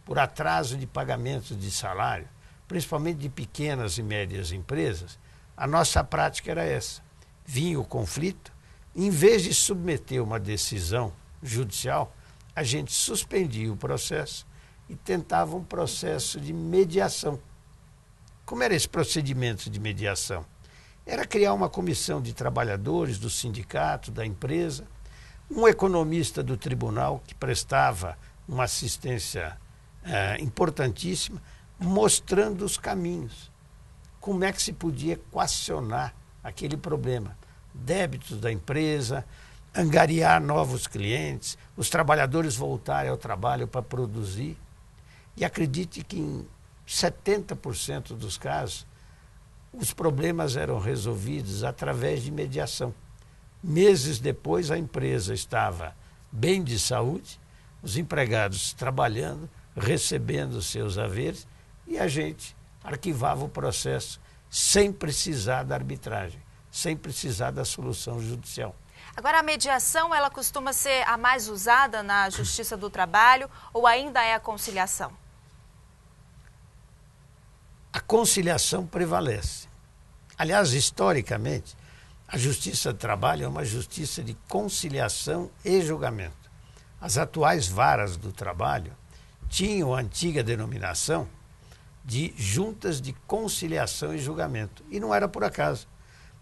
por atraso de pagamento de salário, principalmente de pequenas e médias empresas, a nossa prática era essa. Vinha o conflito, em vez de submeter uma decisão judicial, a gente suspendia o processo e tentava um processo de mediação. Como era esse procedimento de mediação? Era criar uma comissão de trabalhadores do sindicato, da empresa, um economista do tribunal que prestava uma assistência importantíssima, mostrando os caminhos. Como é que se podia equacionar aquele problema? Débitos da empresa, angariar novos clientes, os trabalhadores voltarem ao trabalho para produzir. E acredite que em 70% dos casos, os problemas eram resolvidos através de mediação. Meses depois, a empresa estava bem de saúde, os empregados trabalhando, recebendo seus haveres, e a gente arquivava o processo sem precisar da arbitragem, sem precisar da solução judicial. Agora, a mediação, ela costuma ser a mais usada na Justiça do Trabalho ou ainda é a conciliação? a conciliação prevalece. Aliás, historicamente, a Justiça do Trabalho é uma justiça de conciliação e julgamento. As atuais varas do trabalho tinham a antiga denominação de juntas de conciliação e julgamento. E não era por acaso.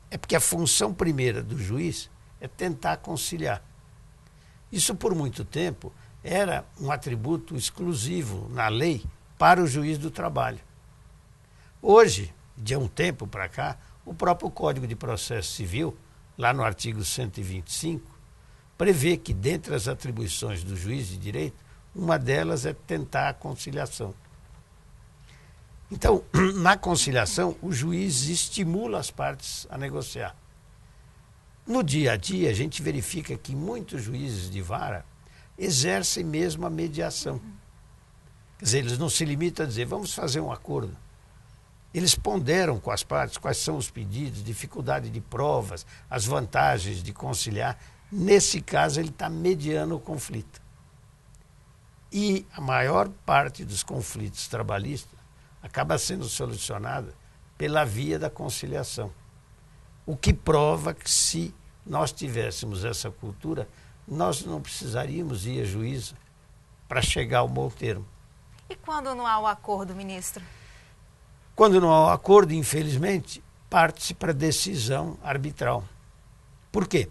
É porque a função primeira do juiz é tentar conciliar. Isso, por muito tempo, era um atributo exclusivo na lei para o juiz do trabalho. Hoje, de um tempo para cá, o próprio Código de Processo Civil, lá no artigo 125, prevê que, dentre as atribuições do juiz de direito, uma delas é tentar a conciliação. Então, na conciliação, o juiz estimula as partes a negociar. No dia a dia, a gente verifica que muitos juízes de vara exercem mesmo a mediação. Quer dizer, eles não se limitam a dizer, vamos fazer um acordo. Eles ponderam com as partes quais são os pedidos, dificuldade de provas, as vantagens de conciliar. Nesse caso, ele está mediando o conflito. E a maior parte dos conflitos trabalhistas acaba sendo solucionada pela via da conciliação. O que prova que, se nós tivéssemos essa cultura, nós não precisaríamos ir a juízo para chegar ao bom termo. E quando não há o acordo, ministro? Quando não há o acordo, infelizmente, parte-se para decisão arbitral. Por quê?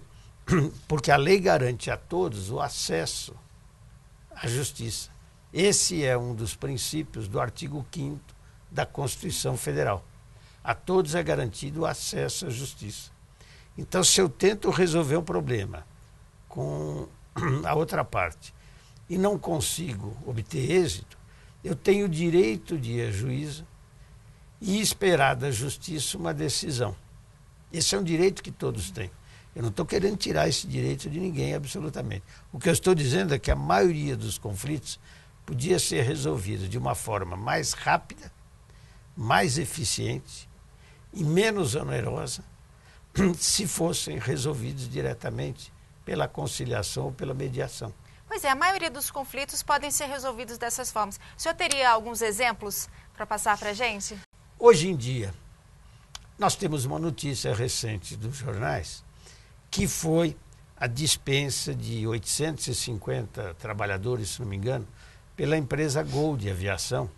Porque a lei garante a todos o acesso à justiça. Esse é um dos princípios do artigo 5º da Constituição Federal. A todos é garantido o acesso à justiça. Então, se eu tento resolver um problema com a outra parte e não consigo obter êxito, eu tenho o direito de ir a juízo e esperar da justiça uma decisão. Esse é um direito que todos têm. Eu não estou querendo tirar esse direito de ninguém, absolutamente. O que eu estou dizendo é que a maioria dos conflitos podia ser resolvida de uma forma mais rápida, mais eficiente e menos onerosa se fossem resolvidos diretamente pela conciliação ou pela mediação. Pois é, a maioria dos conflitos podem ser resolvidos dessas formas. O senhor teria alguns exemplos para passar para a gente? Hoje em dia, nós temos uma notícia recente dos jornais, que foi a dispensa de 850 trabalhadores, se não me engano, pela empresa Gol de Aviação,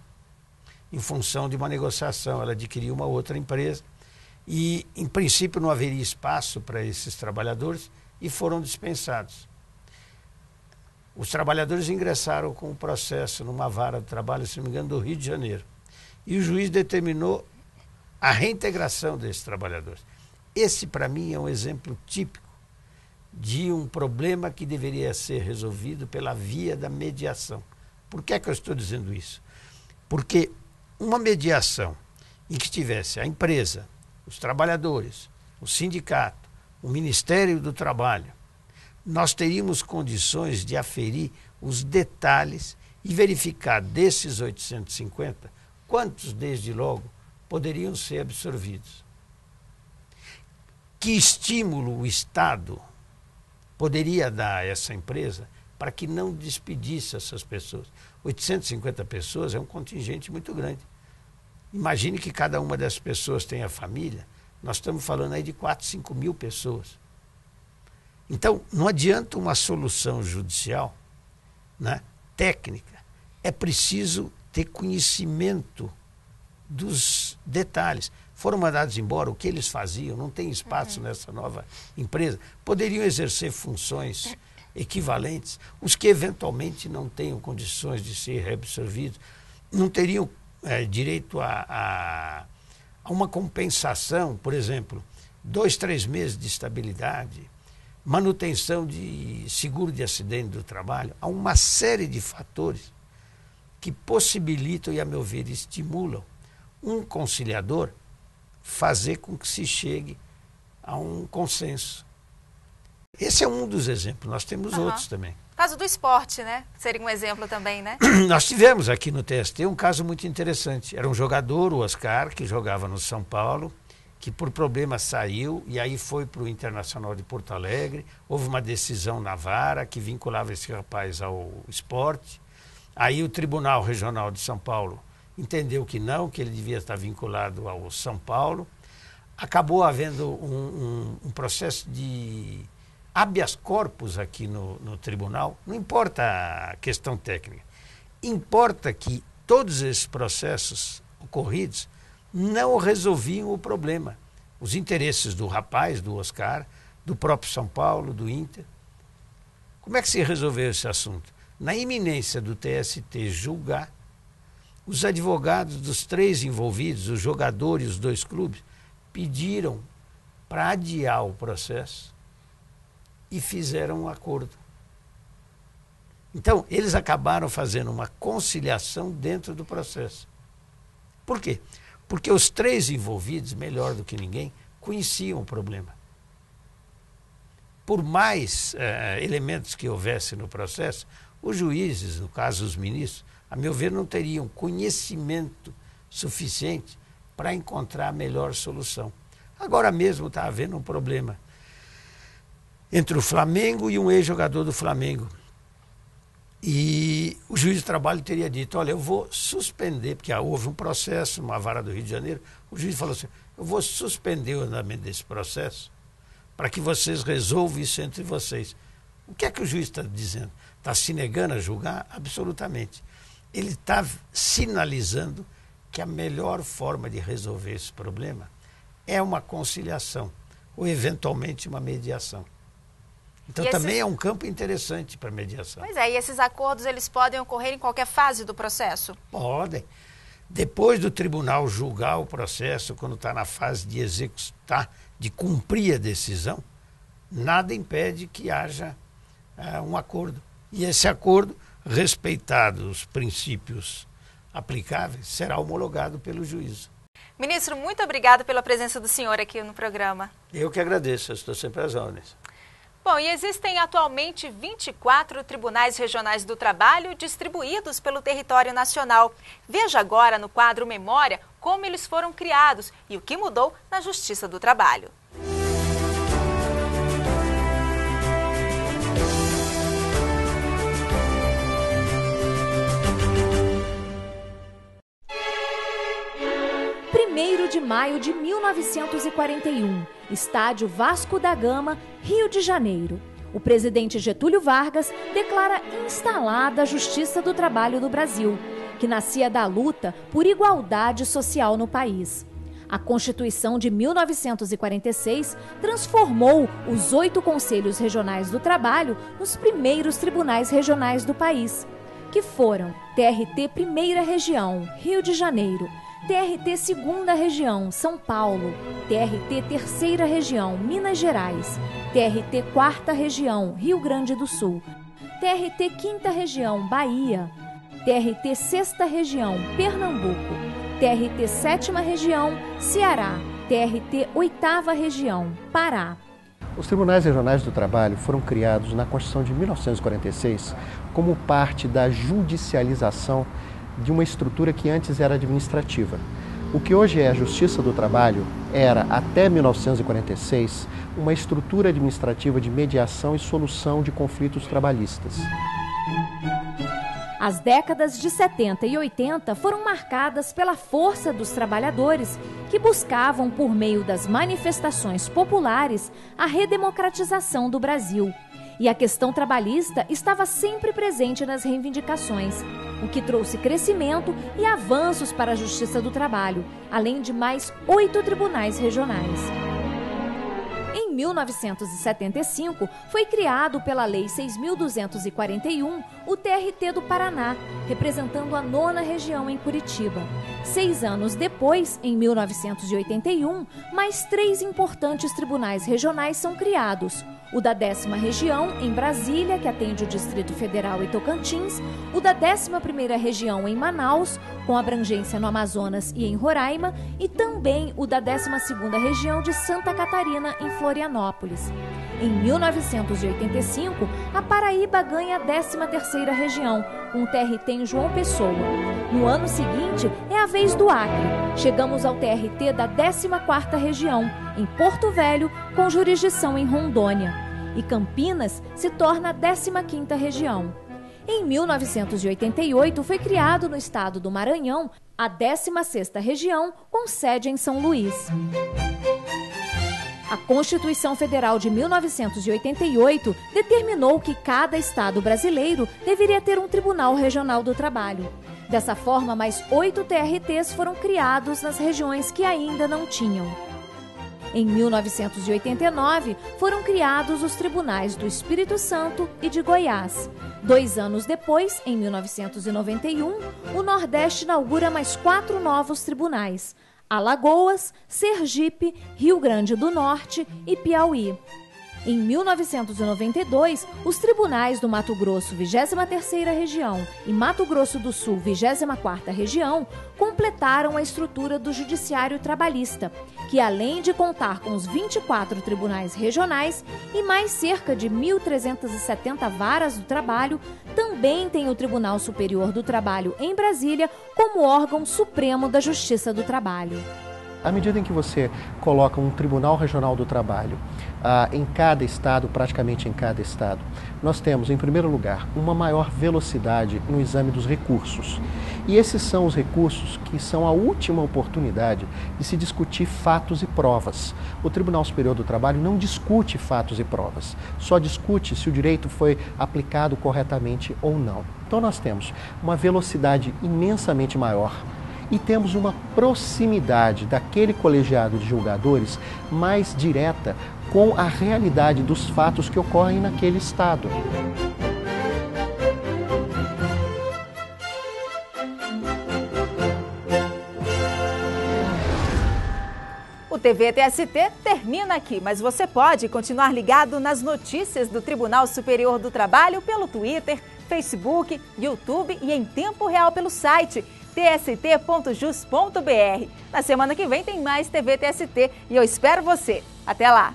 em função de uma negociação. Ela adquiriu uma outra empresa e, em princípio, não haveria espaço para esses trabalhadores e foram dispensados. Os trabalhadores ingressaram com o processo numa vara de trabalho, se não me engano, do Rio de Janeiro. E o juiz determinou a reintegração desses trabalhadores. Esse, para mim, é um exemplo típico de um problema que deveria ser resolvido pela via da mediação. Por que é que eu estou dizendo isso? Porque uma mediação em que tivesse a empresa, os trabalhadores, o sindicato, o Ministério do Trabalho, nós teríamos condições de aferir os detalhes e verificar desses 850, quantos, desde logo, poderiam ser absorvidos. Que estímulo o Estado poderia dar a essa empresa para que não despedisse essas pessoas? 850 pessoas é um contingente muito grande. Imagine que cada uma dessas pessoas tenha família. Nós estamos falando aí de 4, 5 mil pessoas. Então, não adianta uma solução judicial, né, técnica. É preciso ter conhecimento dos detalhes. Foram mandados embora, o que eles faziam, não tem espaço nessa nova empresa. Poderiam exercer funções equivalentes. Os que eventualmente não tenham condições de ser reabsorvidos, não teriam direito a uma compensação, por exemplo, 2, 3 meses de estabilidade, manutenção de seguro de acidente do trabalho. Há uma série de fatores que possibilitam e, a meu ver, estimulam um conciliador fazer com que se chegue a um consenso. Esse é um dos exemplos, nós temos outros também. Caso do esporte, né? Seria um exemplo também, né? Nós tivemos aqui no TST um caso muito interessante. Era um jogador, o Oscar, que jogava no São Paulo, que por problema saiu e aí foi para o Internacional de Porto Alegre. Houve uma decisão na vara que vinculava esse rapaz ao esporte. Aí o Tribunal Regional de São Paulo entendeu que não, que ele devia estar vinculado ao São Paulo. Acabou havendo um processo de habeas corpus aqui no tribunal. Não importa a questão técnica, importa que todos esses processos ocorridos não resolviam o problema. Os interesses do rapaz, do Oscar, do próprio São Paulo, do Inter. Como é que se resolveu esse assunto? Na iminência do TST julgar, os advogados dos 3 envolvidos, os jogadores e os 2 clubes, pediram para adiar o processo e fizeram um acordo. Então, eles acabaram fazendo uma conciliação dentro do processo. Por quê? Porque os 3 envolvidos, melhor do que ninguém, conheciam o problema. Por mais elementos que houvesse no processo, os juízes, no caso os ministros, a meu ver, não teriam conhecimento suficiente para encontrar a melhor solução. Agora mesmo está havendo um problema entre o Flamengo e um ex-jogador do Flamengo. E o juiz de trabalho teria dito, olha, eu vou suspender, porque houve um processo, uma vara do Rio de Janeiro, o juiz falou assim, eu vou suspender o andamento desse processo para que vocês resolvam isso entre vocês. O que é que o juiz está dizendo? Está se negando a julgar? Absolutamente. Ele está sinalizando que a melhor forma de resolver esse problema é uma conciliação ou, eventualmente, uma mediação. Então, também é um campo interessante para mediação. Pois é, e esses acordos eles podem ocorrer em qualquer fase do processo? Podem. Depois do tribunal julgar o processo, quando está na fase de executar, de cumprir a decisão, nada impede que haja um acordo. E esse acordo, respeitado os princípios aplicáveis, será homologado pelo juízo. Ministro, muito obrigado pela presença do senhor aqui no programa. Eu que agradeço, eu estou sempre às ordens. Bom, e existem atualmente 24 tribunais regionais do trabalho distribuídos pelo território nacional. Veja agora no quadro Memória como eles foram criados e o que mudou na Justiça do Trabalho. De maio de 1941, Estádio Vasco da Gama, Rio de Janeiro. O presidente Getúlio Vargas declara instalada a Justiça do Trabalho do Brasil, que nascia da luta por igualdade social no país. A Constituição de 1946 transformou os 8 Conselhos Regionais do Trabalho nos primeiros tribunais regionais do país, que foram TRT Primeira Região, Rio de Janeiro, TRT 2ª Região, São Paulo, TRT 3ª Região, Minas Gerais, TRT 4ª Região, Rio Grande do Sul, TRT 5ª Região, Bahia, TRT 6ª Região, Pernambuco, TRT 7ª Região, Ceará, TRT 8ª Região, Pará. Os Tribunais Regionais do Trabalho foram criados na Constituição de 1946 como parte da judicialização de uma estrutura que antes era administrativa. O que hoje é a Justiça do Trabalho era, até 1946, uma estrutura administrativa de mediação e solução de conflitos trabalhistas. As décadas de 70 e 80 foram marcadas pela força dos trabalhadores que buscavam, por meio das manifestações populares, a redemocratização do Brasil. E a questão trabalhista estava sempre presente nas reivindicações, o que trouxe crescimento e avanços para a Justiça do Trabalho, além de mais 8 tribunais regionais. Em 1975, foi criado pela Lei 6.241 o TRT do Paraná, representando a 9ª região em Curitiba. 6 anos depois, em 1981, mais 3 importantes tribunais regionais são criados. O da 10ª Região, em Brasília, que atende o Distrito Federal e Tocantins, o da 11ª Região, em Manaus, com abrangência no Amazonas e em Roraima, e também o da 12ª Região de Santa Catarina, em Florianópolis. Em 1985, a Paraíba ganha a 13ª Região, com o TRT em João Pessoa. No ano seguinte, é a vez do Acre. Chegamos ao TRT da 14ª Região, em Porto Velho, com jurisdição em Rondônia. E Campinas se torna a 15ª Região. Em 1988, foi criado no estado do Maranhão a 16ª região, com sede em São Luís. A Constituição Federal de 1988 determinou que cada estado brasileiro deveria ter um Tribunal Regional do Trabalho. Dessa forma, mais 8 TRTs foram criados nas regiões que ainda não tinham. Em 1989, foram criados os tribunais do Espírito Santo e de Goiás. 2 anos depois, em 1991, o Nordeste inaugura mais 4 novos tribunais: Alagoas, Sergipe, Rio Grande do Norte e Piauí. Em 1992, os tribunais do Mato Grosso, 23ª Região, e Mato Grosso do Sul, 24ª Região, completaram a estrutura do Judiciário Trabalhista, que além de contar com os 24 tribunais regionais e mais cerca de 1.370 varas do trabalho, também tem o Tribunal Superior do Trabalho em Brasília como órgão supremo da Justiça do Trabalho. À medida em que você coloca um Tribunal Regional do Trabalho em cada estado, praticamente em cada estado, nós temos, em primeiro lugar, uma maior velocidade no exame dos recursos. E esses são os recursos que são a última oportunidade de se discutir fatos e provas. O Tribunal Superior do Trabalho não discute fatos e provas, só discute se o direito foi aplicado corretamente ou não. Então nós temos uma velocidade imensamente maior e temos uma proximidade daquele colegiado de julgadores mais direta com a realidade dos fatos que ocorrem naquele estado. O TVTST termina aqui, mas você pode continuar ligado nas notícias do Tribunal Superior do Trabalho pelo Twitter, Facebook, YouTube e em tempo real pelo site tst.jus.br. Na semana que vem tem mais TVTST e eu espero você. Até lá!